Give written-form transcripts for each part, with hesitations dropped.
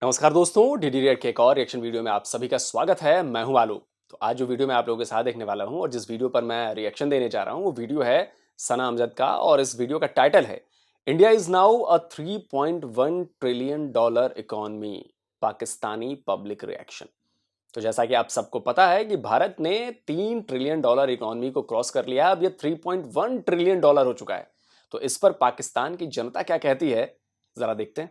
नमस्कार दोस्तों, DD red के एक और रिएक्शन वीडियो में आप सभी का स्वागत है। मैं हूं आलू। तो आज जो वीडियो मैं आप लोगों के साथ देखने वाला हूं और जिस वीडियो पर मैं रिएक्शन देने जा रहा हूं वो वीडियो है सना अमजद का और इस वीडियो का टाइटल है India is now a 3.1 trillion dollar economy, Pakistani public reaction. तो जैसा कि आप सबको पता है कि भारत ने 3 ट्रिलियन डॉलर इकोनॉमी को क्रॉस कर लिया, अब ये 3.1 ट्रिलियन डॉलर हो चुका है। तो इस पर पाकिस्तान की जनता क्या कहती है, जरा देखते हैं।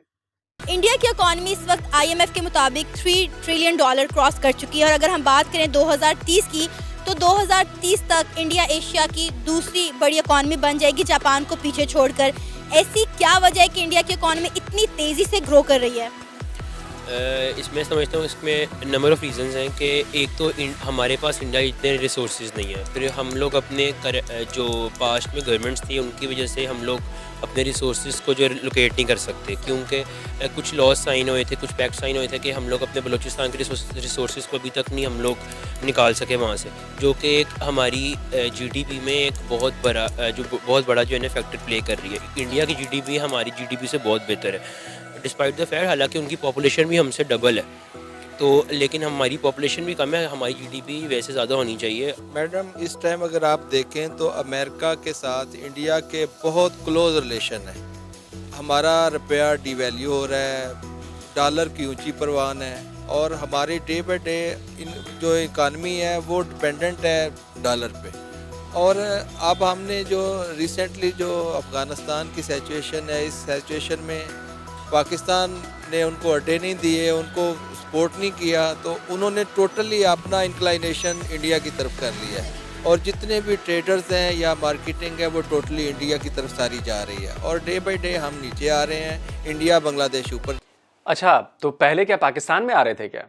इंडिया की इकॉनमी इस वक्त आईएमएफ के मुताबिक 3 ट्रिलियन डॉलर क्रॉस कर चुकी है और अगर हम बात करें 2030 की तो 2030 तक इंडिया एशिया की दूसरी बड़ी इकॉनमी बन जाएगी, जापान को पीछे छोड़कर। ऐसी क्या वजह है कि इंडिया की इकॉनमी इतनी तेज़ी से ग्रो कर रही है? इसमें समझता हूँ इसमें नंबर ऑफ़ रीज़न्स हैं कि एक तो हमारे पास इंडिया इतने रिसोर्सेज नहीं है, फिर हम लोग अपने जो पास्ट में गवर्नमेंट्स थी उनकी वजह से हम लोग अपने रिसोर्सेज को जो लोकेट नहीं कर सकते, क्योंकि कुछ लॉज साइन हुए थे, कुछ पैक्ट साइन हुए थे कि हम लोग अपने बलूचिस्तान के रिसोर्सेज को अभी तक नहीं हम लोग निकाल सके वहाँ से, जो कि एक हमारी जीडीपी में एक बहुत बड़ा जो है ना फैक्टर प्ले कर रही है। इंडिया की जीडीपी हमारी जीडीपी से बहुत बेहतर है डिस्पाइट द फैक्ट, हालांकि उनकी पॉपुलेशन भी हमसे डबल है, तो लेकिन हमारी पॉपुलेशन भी कम है, हमारी जीडीपी वैसे ज़्यादा होनी चाहिए। मैडम, इस टाइम अगर आप देखें तो अमेरिका के साथ इंडिया के बहुत क्लोज रिलेशन है। हमारा रुपया डिवैल्यू हो रहा है, डॉलर की ऊंची परवान है और हमारी डे बाई डे जो इकानमी है वो डिपेंडेंट है डॉलर पे। और अब हमने जो रिसेंटली जो अफ़गानिस्तान की सिचुएशन है, इस सिचुएशन में पाकिस्तान ने उनको अड्डे नहीं दिए, उनको सपोर्ट नहीं किया, तो उन्होंने टोटली अपना इंक्लाइनेशन इंडिया की तरफ कर लिया है और जितने भी ट्रेडर्स हैं या मार्केटिंग है वो टोटली इंडिया की तरफ सारी जा रही है और डे बाय डे हम नीचे आ रहे हैं, इंडिया बांग्लादेश ऊपर। अच्छा, तो पहले क्या पाकिस्तान में आ रहे थे क्या?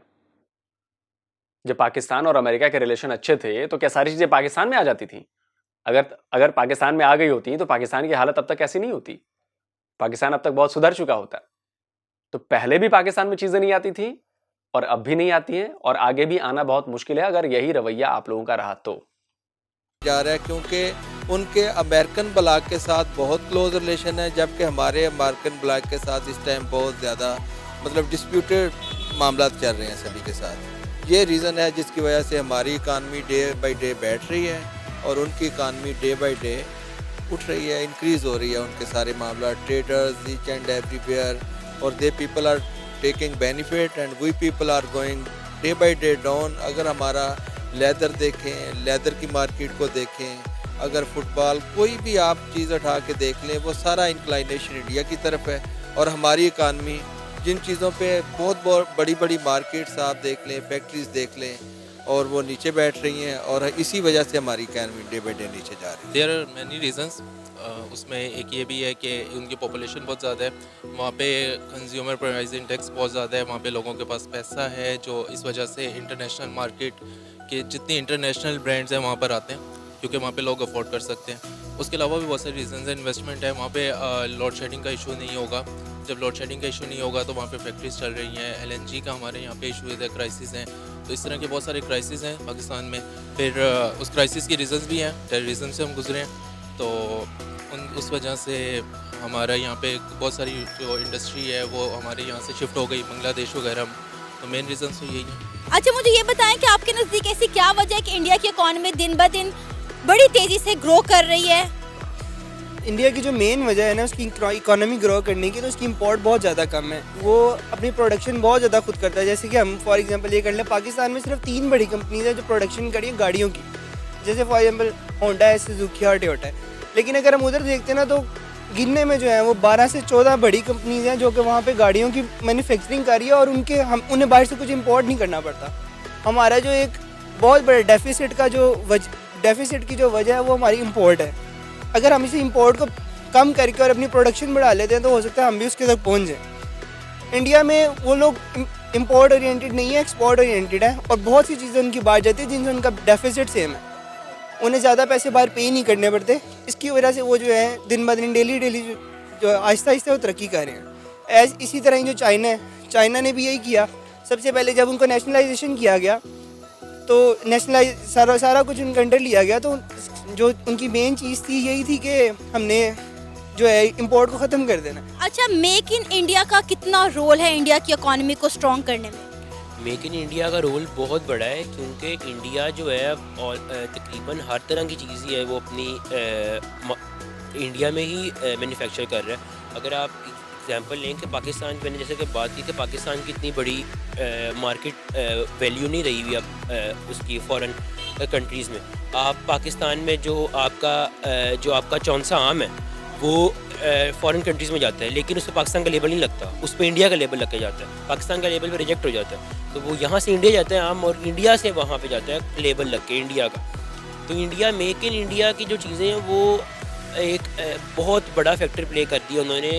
जब पाकिस्तान और अमेरिका के रिलेशन अच्छे थे तो क्या सारी चीजें पाकिस्तान में आ जाती थी? अगर पाकिस्तान में आ गई होती तो पाकिस्तान की हालत अब तक ऐसी नहीं होती। पाकिस्तान अब तक बहुत सुधर चुका होता। तो पहले भी पाकिस्तान में चीजें नहीं आती थी और अब भी नहीं आती हैं और आगे भी आना बहुत मुश्किल है अगर यही रवैया आप लोगों का रहा तो। जा रहा है क्योंकि उनके अमेरिकन ब्लॉक के साथ बहुत क्लोज रिलेशन है, जबकि हमारे अमेरिकन ब्लॉक के साथ इस टाइम बहुत ज़्यादा डिस्प्यूटेड मामला चल रहे हैं सभी के साथ। ये रीज़न है जिसकी वजह से हमारी इकानमी डे बाई डे बैठ रही है और उनकी इकानमी डे बाई डे उठ रही है, इंक्रीज़ हो रही है। उनके सारे मामला ट्रेडर्स ईच एंड एवरीवेयर और they people are taking benefit and we people are going day by day down. अगर हमारा लेदर देखें, लेदर की मार्केट को देखें, अगर फुटबॉल कोई भी आप चीज़ उठा के देख लें, वो सारा इंक्लाइनेशन इंडिया की तरफ है और हमारी इकानमी जिन चीज़ों पे बहुत बड़ी बड़ी मार्केट्स आप देख लें, फैक्ट्रीज देख लें, और वो नीचे बैठ रही हैं और इसी वजह से हमारी इकानमी डे बाई डे नीचे जा रही है। There are many reasons. उसमें एक ये भी है कि उनकी पॉपुलेशन बहुत ज़्यादा है, वहाँ पे कंज्यूमर प्राइस इंडेक्स बहुत ज़्यादा है, वहाँ पे लोगों के पास पैसा है, जो इस वजह से इंटरनेशनल मार्केट के जितनी इंटरनेशनल ब्रांड्स हैं वहाँ पर आते हैं क्योंकि वहाँ पे लोग अफोर्ड कर सकते हैं। उसके अलावा भी बहुत सारे रीजंस हैं। इन्वेस्टमेंट है, वहाँ पे लोड शेडिंग का इशू नहीं होगा। जब लोड शेडिंग का इशू नहीं होगा तो वहाँ पे फैक्ट्रीज चल रही हैं। एलएनजी का हमारे यहाँ पे इशू है, क्राइसिस हैं, तो इस तरह के बहुत सारे क्राइसिस हैं पाकिस्तान में। फिर उस क्राइसिस की रीजंस भी हैं, टेररिज्म से हम गुजरे हैं, तो उस वजह से हमारा यहाँ पे बहुत सारी जो इंडस्ट्री है वो हमारे यहाँ से शिफ्ट हो गई बांग्लादेश वगैरह में, तो मेन रीजन तो यही है। अच्छा, मुझे ये बताएं कि आपके नज़दीक ऐसी क्या वजह है कि इंडिया की इकॉनमी दिन ब दिन बड़ी तेज़ी से ग्रो कर रही है? इंडिया की जो मेन वजह है ना उसकी इकोनॉमी ग्रो करने की, तो उसकी इंपोर्ट बहुत ज़्यादा कम है। वो अपनी प्रोडक्शन बहुत ज़्यादा खुद करता है। जैसे कि हम फॉर एग्जांपल ये कर लें, पाकिस्तान में सिर्फ 3 बड़ी कंपनीज हैं जो प्रोडक्शन करी है गाड़ियों की, जैसे फॉर एग्जांपल होंडा है, सुजुकी और टोयोटा है। लेकिन अगर हम उधर देखते हैं ना तो गिनने में जो है वो 12 से 14 बड़ी कंपनीज हैं जो कि वहाँ पे गाड़ियों की मैन्युफैक्चरिंग कर रही है और उन्हें बाहर से कुछ इंपोर्ट नहीं करना पड़ता। हमारा जो एक बहुत बड़ा डेफिसिट की जो वजह है वो हमारी इंपोर्ट है। अगर हम इसे इंपोर्ट को कम करके और अपनी प्रोडक्शन बढ़ा लेते हैं तो हो सकता है हम भी उसके तक पहुँच जाएँ। इंडिया में वो लोग इंपोर्ट ओरिएंटेड नहीं है, एक्सपोर्ट ओरिएंटेड है और बहुत सी चीज़ें उनकी बाहर जाती है जिनसे उनका डेफिसिट सेम है। उन्हें ज़्यादा पैसे बाहर पे नहीं करने पड़ते। इसकी वजह से वो जो है दिन ब दिन डेली जो आहिस्ता आहिस्ता वो तरक्की कर रहे हैं। इसी तरह ही जो चाइना ने भी यही किया। सबसे पहले जब उनको नेशनलाइजेशन किया गया तो सारा कुछ उनके अंडर लिया गया, तो जो उनकी मेन चीज़ थी यही थी कि हमने जो है इंपोर्ट को ख़त्म कर देना। अच्छा, मेक इन इंडिया का कितना रोल है इंडिया की इकोनॉमी को स्ट्रॉन्ग करने में? मेक इन इंडिया का रोल बहुत बड़ा है, क्योंकि इंडिया जो है और तकरीबन हर तरह की चीज़ ही है वो अपनी इंडिया में ही मैन्युफैक्चर कर रहा है। अगर आप एग्जांपल लें कि पाकिस्तान, मैंने जैसे कि बात की कि पाकिस्तान की इतनी बड़ी मार्केट वैल्यू नहीं रही हुई अब उसकी फॉरेन कंट्रीज़ में। आप पाकिस्तान में जो आपका चौंसा आम है वो फॉरेन कंट्रीज़ में जाता है, लेकिन उस पर पाकिस्तान का लेबल नहीं लगता, उस पर इंडिया का लेबल लग के जाता है, पाकिस्तान का लेबल पे रिजेक्ट हो जाता है। तो वो यहाँ से इंडिया जाता है आम, और इंडिया से वहाँ पे जाता है लेबल लग के इंडिया का। तो इंडिया, मेक इन इंडिया की जो चीज़ें हैं वो एक बहुत बड़ा फैक्टर प्ले करती है उन्होंने,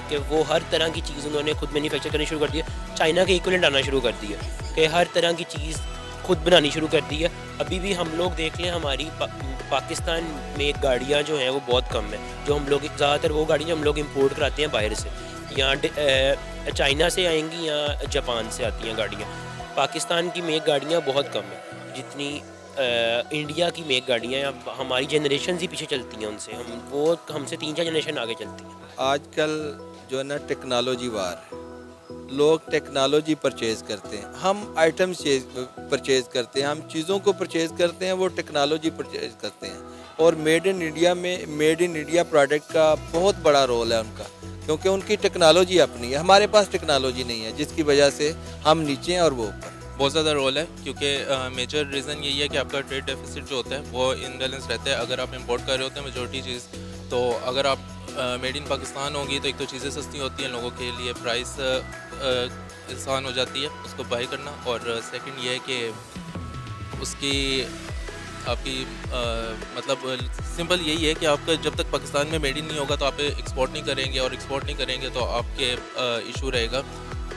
कि वो हर तरह की चीज़ उन्होंने खुद मैन्युफैक्चर करनी शुरू कर दी है। चाइना के इक्वलेंट आना शुरू कर दिया कि हर तरह की चीज़ खुद बनानी शुरू कर दी है। अभी भी हम लोग देख लें, हमारी पाकिस्तान में गाड़ियाँ जो हैं वो बहुत कम है, जो हम लोग ज़्यादातर वो गाड़ियाँ हम लोग इंपोर्ट कराते हैं बाहर से, यहाँ चाइना से आएंगी या जापान से आती हैं गाड़ियाँ। पाकिस्तान की मेक गाड़ियाँ बहुत कम है, जितनी इंडिया की मेक गाड़ियाँ या हमारी जनरेशन ही पीछे चलती हैं उनसे, वो हमसे 3-4 जनरेशन आगे चलती हैं। आजकल जो है ना टेक्नोलॉजी वार है, लोग टेक्नोलॉजी परचेज़ करते हैं, हम आइटम्स परचेज़ करते हैं, हम चीज़ों को परचेज़ करते हैं, वो टेक्नोलॉजी परचेज़ करते हैं। और मेड इन इंडिया प्रोडक्ट का बहुत बड़ा रोल है उनका, क्योंकि उनकी टेक्नोलॉजी अपनी है, हमारे पास टेक्नोलॉजी नहीं है, जिसकी वजह से हम नीचे हैं और वो ऊपर। बहुत ज़्यादा रोल है, क्योंकि मेजर रीज़न यही है कि आपका ट्रेड डेफिसिट जो होता है वो इनबैलेंस रहता है। अगर आप इंपोर्ट कर रहे होते हैं मेजॉरिटी चीज़, तो अगर आप मेड इन पाकिस्तान होगी तो एक तो चीज़ें सस्ती होती हैं, लोगों के लिए प्राइस आसान हो जाती है उसको बाई करना, और सेकंड ये है कि उसकी आपकी मतलब सिंपल यही है कि आपका जब तक पाकिस्तान में मेड इन नहीं होगा तो आप एक्सपोर्ट नहीं करेंगे, और एक्सपोर्ट नहीं करेंगे तो आपके इशू रहेगा,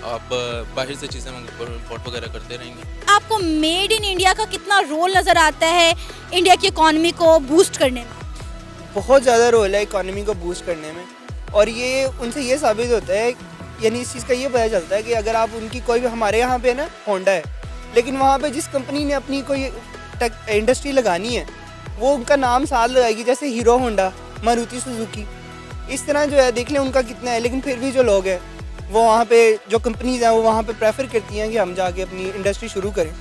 आप बाहर से चीज़ें इंपोर्ट वगैरह करते रहेंगे। आपको मेड इन इंडिया का कितना रोल नज़र आता है इंडिया की इकोनॉमी को बूस्ट करने में? बहुत ज़्यादा रोल है इकोनॉमी को बूस्ट करने में, और ये उनसे ये साबित होता है, यानी इस चीज़ का ये पता चलता है कि अगर आप उनकी कोई भी, हमारे यहाँ पे ना होंडा है, लेकिन वहाँ पे जिस कंपनी ने अपनी कोई इंडस्ट्री लगानी है वो उनका नाम साथ लगाएगी, जैसे हीरो होंडा, मारुति सुजुकी, इस तरह जो है देख लें उनका कितना है। लेकिन फिर भी जो लोग हैं वो वहाँ पे, जो कंपनीज हैं वो वहाँ पे प्रेफर करती हैं कि हम जाके अपनी इंडस्ट्री शुरू करें।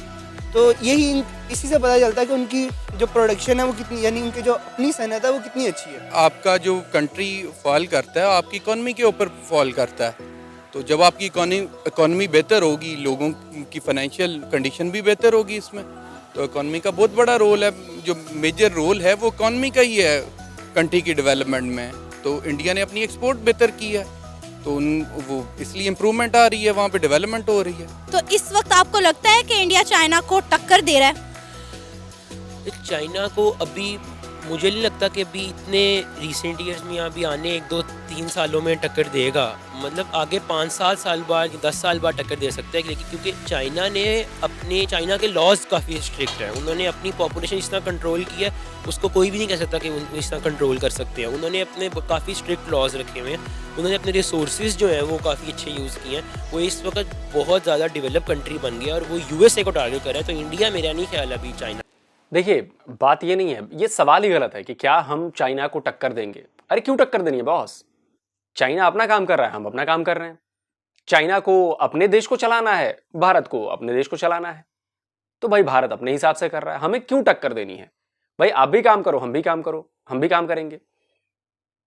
तो यही इसी से पता चलता है कि उनकी जो प्रोडक्शन है वो कितनी, यानी उनकी जो अपनी सनत है वो कितनी अच्छी है। आपका जो कंट्री फॉल करता है आपकी इकॉनमी के ऊपर फॉल करता है, तो जब आपकी इकॉनमी बेहतर होगी, लोगों की फाइनेंशियल कंडीशन भी बेहतर होगी इसमें, तो इकॉनमी का बहुत बड़ा रोल है। जो मेजर रोल है वो इकॉनमी का ही है कंट्री की डेवलपमेंट में। तो इंडिया ने अपनी एक्सपोर्ट बेहतर की है, तो वो इसलिए इम्प्रूवमेंट आ रही है, वहाँ पे डेवलपमेंट हो रही है। तो इस वक्त आपको लगता है कि इंडिया चाइना को टक्कर दे रहा है? चाइना को अभी मुझे नहीं लगता कि अभी इतने रिसेंट ईयर्स में या अभी आने 1-2-3 सालों में टक्कर देगा। मतलब आगे 5-7 साल बाद, 10 साल बाद टक्कर दे सकता है, लेकिन क्योंकि चाइना के लॉज काफ़ी स्ट्रिक्ट हैं, उन्होंने अपनी पॉपुलेशन इस तरह कंट्रोल की है, उसको कोई भी नहीं कह सकता कि वो इस तरह कंट्रोल कर सकते हैं। उन्होंने अपने काफ़ी स्ट्रिक्ट लॉज रखे हुए हैं, उन्होंने अपने रिसोर्सेज जो हैं वो काफ़ी अच्छे यूज़ किए हैं। वो इस वक्त बहुत ज़्यादा डेवलप कंट्री बन गया और वो USA को टारगेट कर रहा है, तो इंडिया मेरा नहीं ख्याल अभी चाइना। देखिए, बात ये नहीं है, ये सवाल ही गलत है कि क्या हम चाइना को टक्कर देंगे। अरे क्यों टक्कर देनी है बॉस? चाइना अपना काम कर रहा है, हम अपना काम कर रहे हैं। चाइना को अपने देश को चलाना है, भारत को अपने देश को चलाना है, तो भाई भारत अपने हिसाब से कर रहा है, हमें क्यों टक्कर देनी है? भाई आप भी काम करो, हम भी काम करो, हम भी काम करेंगे,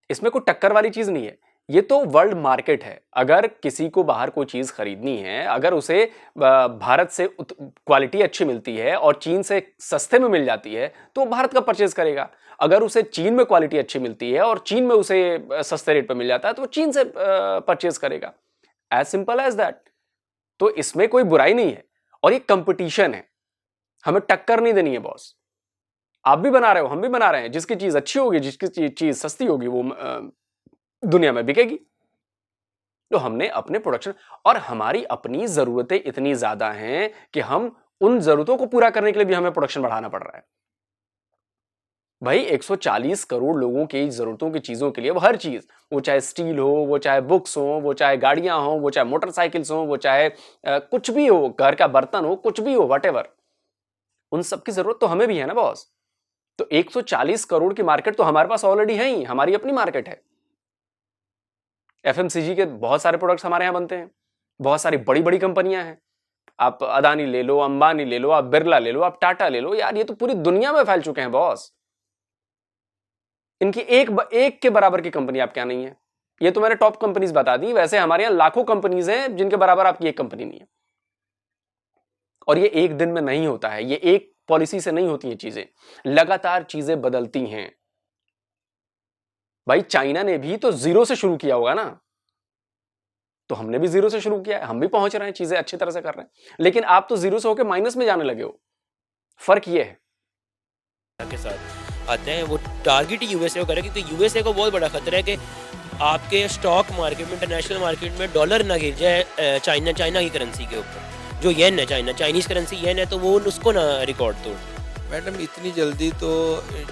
इसमें कोई टक्कर वाली चीज नहीं है। ये तो वर्ल्ड मार्केट है। अगर किसी को बाहर कोई चीज खरीदनी है, अगर उसे भारत से क्वालिटी अच्छी मिलती है और चीन से सस्ते में मिल जाती है, तो भारत का परचेज करेगा। अगर उसे चीन में क्वालिटी अच्छी मिलती है और चीन में उसे सस्ते रेट पर मिल जाता है, तो वो चीन से परचेज करेगा। As simple as that. तो इसमें कोई बुराई नहीं है, और ये कंपटीशन है, हमें टक्कर नहीं देनी है बॉस। आप भी बना रहे हो, हम भी बना रहे हैं, जिसकी चीज अच्छी होगी, जिसकी चीज सस्ती होगी, वो दुनिया में बिकेगी। तो हमने अपने प्रोडक्शन, और हमारी अपनी जरूरतें इतनी ज्यादा हैं कि हम उन जरूरतों को पूरा करने के लिए भी हमें प्रोडक्शन बढ़ाना पड़ रहा है। भाई 140 करोड़ लोगों की जरूरतों की चीजों के लिए, वो हर चीज, वो चाहे स्टील हो, वो चाहे बुक्स हो, वो चाहे गाड़ियां हो, वो चाहे मोटरसाइकिल्स हो, वो चाहे कुछ भी हो, घर का बर्तन हो, कुछ भी हो, व्हाटएवर, उन सब की जरूरत तो हमें भी है ना बॉस। तो 140 करोड़ की मार्केट तो हमारे पास ऑलरेडी है ही, हमारी अपनी मार्केट है। एफएमसीजी के बहुत सारे प्रोडक्ट्स हमारे यहाँ बनते हैं, बहुत सारी बड़ी बड़ी कंपनियां हैं। आप अदानी ले लो, अंबानी ले लो, आप बिरला ले लो, आप टाटा ले लो, यार ये तो पूरी दुनिया में फैल चुके हैं बॉस। इनकी एक के बराबर की कंपनी आप क्या नहीं है। ये तो मैंने टॉप कंपनीज बता दी, वैसे हमारे यहां लाखों कंपनीज हैं जिनके बराबर आपकी एक कंपनी नहीं है। और ये एक दिन में नहीं होता है, ये एक पॉलिसी से नहीं होती हैं चीजें, लगातार चीजें बदलती हैं। भाई चाइना ने भी तो जीरो से शुरू किया होगा ना, तो हमने भी जीरो से शुरू किया है, हम भी पहुंच रहे हैं, चीजें अच्छी तरह से कर रहे हैं, लेकिन आप तो जीरो से होकर माइनस में जाने लगे हो। फर्क ये है के साथ आते हैं, वो टारगेट यूएसए को करे, क्योंकि यूएसए को बहुत बड़ा खतरा है कि आपके स्टॉक मार्केट में, इंटरनेशनल मार्केट में डॉलर ना गिर जाए चाइना की करेंसी के ऊपर। जो येन है, चाइनीज़ करेंसी येन है, तो वो उसको ना रिकॉर्ड तोड़। मैडम इतनी जल्दी तो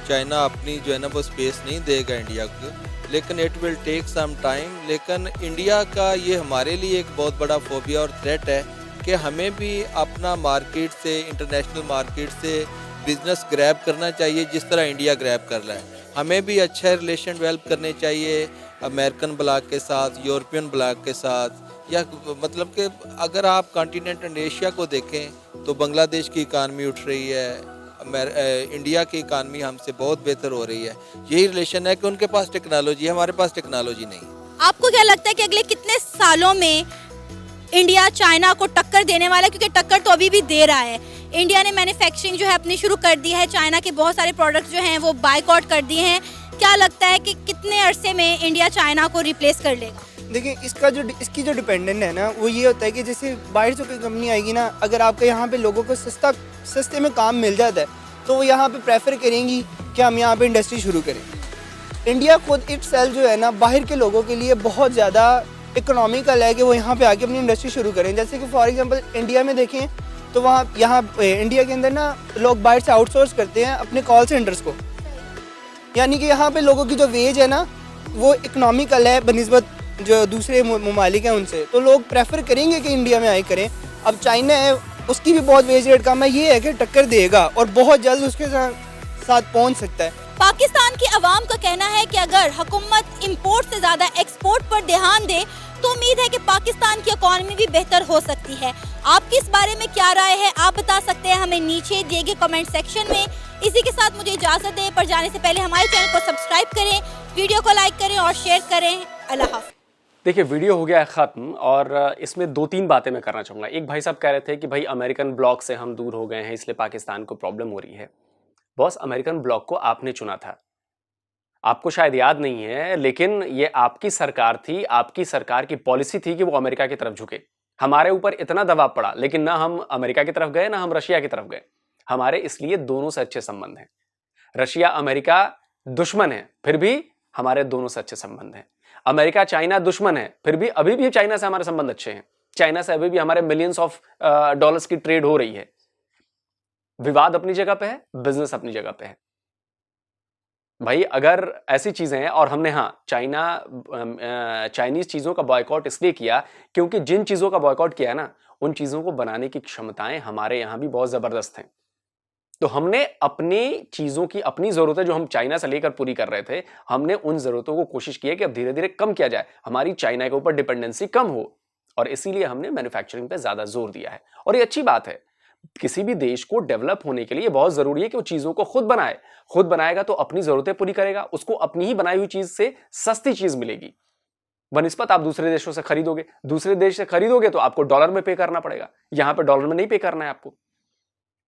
चाइना अपनी जो है ना वो स्पेस नहीं देगा इंडिया को, लेकिन it will take some time. लेकिन इंडिया का ये हमारे लिए एक बहुत बड़ा फोबिया और थ्रेट है कि हमें भी अपना मार्केट से, इंटरनेशनल मार्केट से बिजनेस ग्रैब करना चाहिए जिस तरह इंडिया ग्रैब कर रहा है। हमें भी अच्छे रिलेशन डेवलप करने चाहिए अमेरिकन ब्लॉक के साथ, यूरोपियन ब्लॉक के साथ, या मतलब कि अगर आप कॉन्टिनेंटल एशिया को देखें तो बांग्लादेश की इकानमी उठ रही है, इंडिया की इकानमी हमसे बहुत बेहतर हो रही है। यही रिलेशन है कि उनके पास टेक्नोलॉजी है, हमारे पास टेक्नोलॉजी नहीं है। आपको क्या लगता है कि अगले कितने सालों में इंडिया चाइना को टक्कर देने वाला है? क्योंकि टक्कर तो अभी भी दे रहा है। इंडिया ने मैन्युफैक्चरिंग जो है अपनी शुरू कर दी है, चाइना के बहुत सारे प्रोडक्ट्स जो हैं वो बायकॉट कर दिए हैं। क्या लगता है कि कितने अरसे में इंडिया चाइना को रिप्लेस कर लेगा? देखिए इसकी जो डिपेंडेंट है ना वो ये होता है कि जैसे बाहर से कोई कंपनी आएगी ना, अगर आपके यहाँ पे लोगों को सस्ते में काम मिल जाता है तो वो यहाँ पे प्रेफर करेंगी कि हम यहाँ पे इंडस्ट्री शुरू करें। इंडिया खुद इटसेल्फ जो है ना बाहर के लोगों के लिए बहुत ज़्यादा इकोनॉमिकल है कि वो यहाँ पे आके अपनी इंडस्ट्री शुरू करें। जैसे कि फॉर एग्जांपल इंडिया में देखें तो यहाँ इंडिया के अंदर ना लोग बाहर से आउटसोर्स करते हैं अपने कॉल सेंटर्स को, यानी कि यहाँ पे लोगों की जो वेज है ना वो इकोनॉमिकल है बनिस्बत जो दूसरे ममालिक हैं उनसे, तो लोग प्रेफर करेंगे कि इंडिया में आए करें। अब चाइना है उसकी भी बहुत वेज रेट कम है, ये है कि टक्कर देगा और बहुत जल्द उसके साथ पहुंच सकता है। पाकिस्तान की आवाम का कहना है कि अगर हुकूमत इंपोर्ट से ज़्यादा एक्सपोर्ट पर ध्यान दे तो उम्मीद है कि पाकिस्तान की इकॉनमी भी बेहतर हो सकती है। आपकी इस बारे में क्या राय है, आप बता सकते हैं हमें नीचे दिए गए कमेंट सेक्शन में। इसी के साथ मुझे इजाज़त दें, पर जाने से पहले हमारे चैनल को सब्सक्राइब करें, वीडियो को लाइक करें और शेयर करें। अल्लाह हाफ़िज़। देखिए वीडियो हो गया है ख़त्म और इसमें 2-3 बातें मैं करना चाहूँगा। एक भाई साहब कह रहे थे कि भाई अमेरिकन ब्लॉक से हम दूर हो गए हैं इसलिए पाकिस्तान को प्रॉब्लम हो रही है। बॉस अमेरिकन ब्लॉक को आपने चुना था, आपको शायद याद नहीं है, लेकिन ये आपकी सरकार थी, आपकी सरकार की पॉलिसी थी कि वो अमेरिका की तरफ झुके। हमारे ऊपर इतना दबाव पड़ा लेकिन ना हम अमेरिका की तरफ गए ना हम रशिया की तरफ गए। हमारे इसलिए दोनों से अच्छे संबंध हैं। रशिया अमेरिका दुश्मन है फिर भी हमारे दोनों से अच्छे संबंध हैं। अमेरिका चाइना दुश्मन है फिर भी अभी भी चाइना से हमारे संबंध अच्छे हैं। चाइना से अभी भी हमारे मिलियंस ऑफ डॉलर्स की ट्रेड हो रही है। विवाद अपनी जगह पे है, बिजनेस अपनी जगह पे है। भाई अगर ऐसी चीजें हैं और हमने चाइनीज चीजों का बॉयकॉट इसलिए किया क्योंकि जिन चीजों का बॉयकॉट किया है ना उन चीजों को बनाने की क्षमताएं हमारे यहां भी बहुत जबरदस्त हैं। तो हमने अपनी चीजों की अपनी जरूरतें जो हम चाइना से लेकर पूरी कर रहे थे, हमने उन जरूरतों को कोशिश की है कि अब धीरे धीरे कम किया जाए, हमारी चाइना के ऊपर डिपेंडेंसी कम हो, और इसीलिए हमने मैन्युफैक्चरिंग पे ज्यादा जोर दिया है। और ये अच्छी बात है। किसी भी देश को डेवलप होने के लिए बहुत जरूरी है कि वो चीजों को खुद बनाए। खुद बनाएगा तो अपनी जरूरतें पूरी करेगा, उसको अपनी ही बनाई हुई चीज से सस्ती चीज मिलेगी। बनिस्बत आप दूसरे देशों से खरीदोगे, दूसरे देश से खरीदोगे तो आपको डॉलर में पे करना पड़ेगा, यहां पे डॉलर में नहीं पे करना है आपको।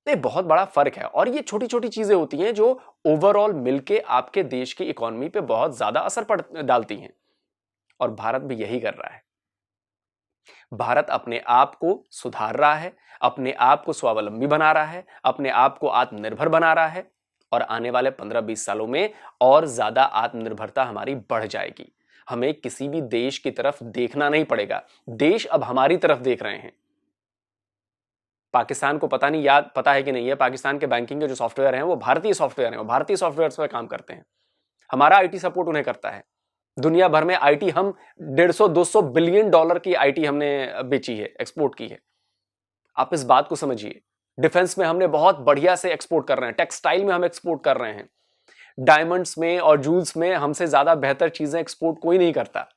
ये बहुत बड़ा फर्क है और ये छोटी छोटी चीजें होती हैं जो ओवरऑल मिलके आपके देश की इकोनॉमी पे बहुत ज्यादा असर डालती हैं। और भारत भी यही कर रहा है। भारत अपने आप को सुधार रहा है, अपने आप को स्वावलंबी बना रहा है, अपने आप को आत्मनिर्भर बना रहा है, और आने वाले 15-20 सालों में और ज्यादा आत्मनिर्भरता हमारी बढ़ जाएगी। हमें किसी भी देश की तरफ देखना नहीं पड़ेगा, देश अब हमारी तरफ देख रहे हैं। पाकिस्तान को पता है कि नहीं है, पाकिस्तान के बैंकिंग के जो सॉफ्टवेयर हैं वो भारतीय सॉफ्टवेयर हैं, वो भारतीय सॉफ्टवेयर पर काम करते हैं। हमारा आईटी सपोर्ट उन्हें करता है। दुनिया भर में आईटी हम 150-200 बिलियन डॉलर की आईटी हमने बेची है, एक्सपोर्ट की है। आप इस बात को समझिए। डिफेंस में हमने बहुत बढ़िया से एक्सपोर्ट कर रहे हैं, टेक्सटाइल में हम एक्सपोर्ट कर रहे हैं, डायमंड्स में और जूल्स में हमसे ज्यादा बेहतर चीजें एक्सपोर्ट कोई नहीं करता।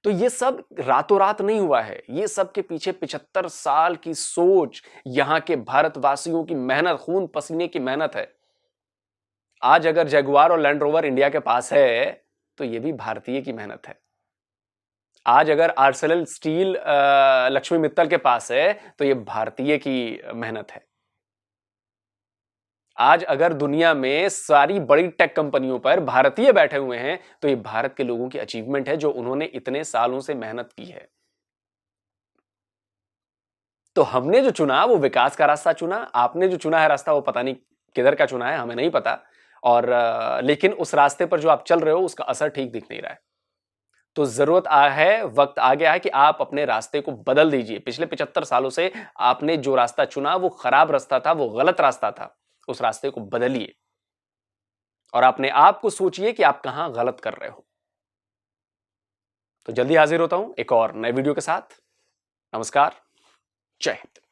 तो ये सब रातों रात नहीं हुआ है, ये सब के पीछे 75 साल की सोच, यहां के भारतवासियों की मेहनत, खून पसीने की मेहनत है। आज अगर जगुआर और लैंड रोवर इंडिया के पास है तो ये भी भारतीय की मेहनत है। आज अगर आर्सेलर स्टील लक्ष्मी मित्तल के पास है तो ये भारतीय की मेहनत है। आज अगर दुनिया में सारी बड़ी टेक कंपनियों पर भारतीय बैठे हुए हैं तो ये भारत के लोगों की अचीवमेंट है, जो उन्होंने इतने सालों से मेहनत की है। तो हमने जो चुना वो विकास का रास्ता चुना, आपने जो चुना है रास्ता वो पता नहीं किधर का चुना है, हमें नहीं पता। और लेकिन उस रास्ते पर जो आप चल रहे हो उसका असर ठीक दिख नहीं रहा है। तो जरूरत वक्त आ गया है कि आप अपने रास्ते को बदल दीजिए। पिछले 75 सालों से आपने जो रास्ता चुना वो खराब रास्ता था, वो गलत रास्ता था। उस रास्ते को बदलिए और अपने आप को सोचिए कि आप कहां गलत कर रहे हो। तो जल्दी हाजिर होता हूं एक और नए वीडियो के साथ। नमस्कार, जय हिंद।